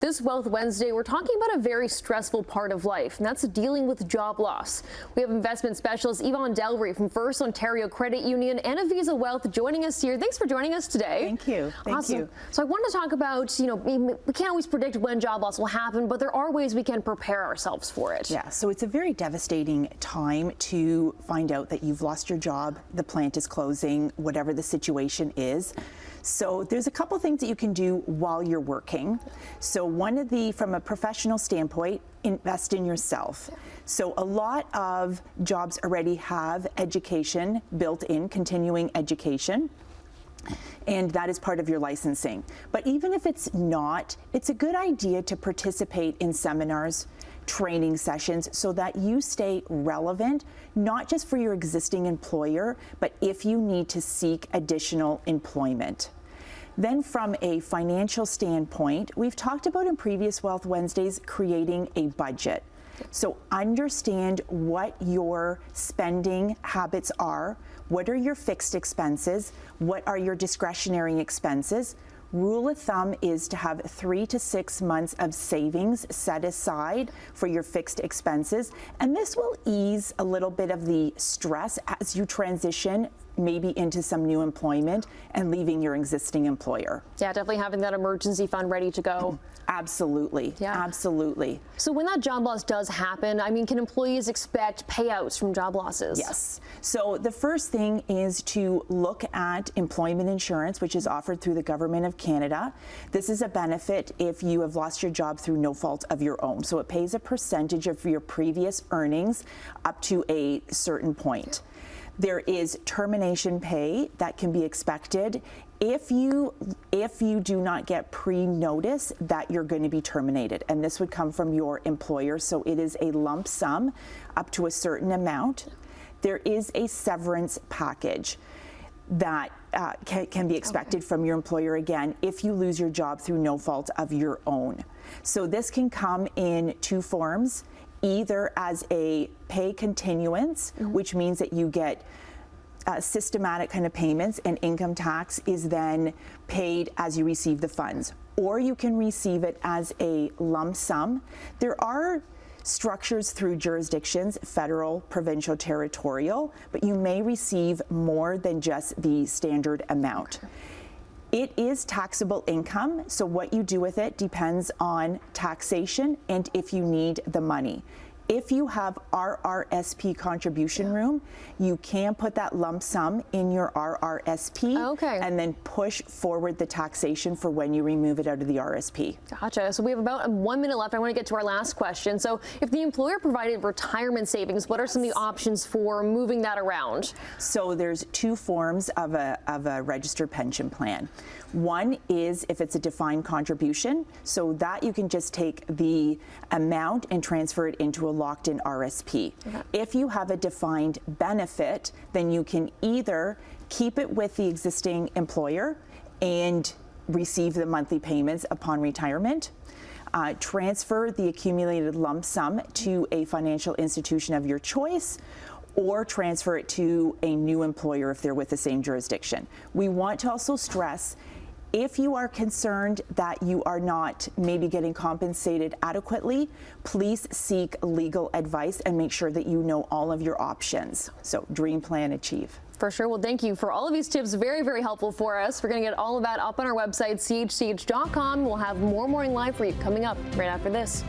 This Wealth Wednesday, we're talking about a very stressful part of life, and that's dealing with job loss. We have investment specialist Yvonne Delry from FirstOntario Credit Union and Aviso Wealth joining us here. Thanks for joining us today. Thank you. Thank you. So I wanted to talk about, we can't always predict when job loss will happen, but there are ways we can prepare ourselves for it. Yeah, so it's a very devastating time to find out that you've lost your job, the plant is closing, whatever the situation is. So there's a couple things that you can do while you're working. So from a professional standpoint, invest in yourself. So a lot of jobs already have education built in, continuing education, and that is part of your licensing. But even if it's not, it's a good idea to participate in seminars, training sessions, so that you stay relevant, not just for your existing employer, but if you need to seek additional employment. Then from a financial standpoint, we've talked about in previous Wealth Wednesdays creating a budget. So understand what your spending habits are, what are your fixed expenses, what are your discretionary expenses. Rule of thumb is to have 3 to 6 months of savings set aside for your fixed expenses, and this will ease a little bit of the stress as you transition maybe into some new employment and leaving your existing employer. Yeah, definitely having that emergency fund ready to go. Absolutely. Yeah. Absolutely. So when that job loss does happen, can employees expect payouts from job losses? Yes. So the first thing is to look at employment insurance, which is offered through the Government of Canada. This is a benefit if you have lost your job through no fault of your own. So it pays a percentage of your previous earnings up to a certain point. There is termination pay that can be expected if you do not get pre-notice that you're going to be terminated, and this would come from your employer. So it is a lump sum up to a certain amount. There is a severance package that can be expected from your employer, again, if you lose your job through no fault of your own. So this can come in two forms, either as a pay continuance, which means that you get systematic kind of payments, and income tax is then paid as you receive the funds, or you can receive it as a lump sum. There are structures through jurisdictions, federal, provincial, territorial, but you may receive more than just the standard amount. It is taxable income, so what you do with it depends on taxation and if you need the money. If you have RRSP contribution room, you can put that lump sum in your RRSP and then push forward the taxation for when you remove it out of the RSP. Gotcha. So we have about 1 minute left. I want to get to our last question. So if the employer provided retirement savings, what are some of the options for moving that around? So there's two forms of a registered pension plan. One is if it's a defined contribution, so that you can just take the amount and transfer it into a locked-in RSP. If you have a defined benefit, then you can either keep it with the existing employer and receive the monthly payments upon retirement, transfer the accumulated lump sum to a financial institution of your choice, or transfer it to a new employer if they're with the same jurisdiction. We want to also stress, if you are concerned that you are not maybe getting compensated adequately, please seek legal advice and make sure that you know all of your options. So dream, plan, achieve. For sure. Well, thank you for all of these tips. Very, very helpful for us. We're going to get all of that up on our website, chch.com. We'll have more Morning Live for you coming up right after this.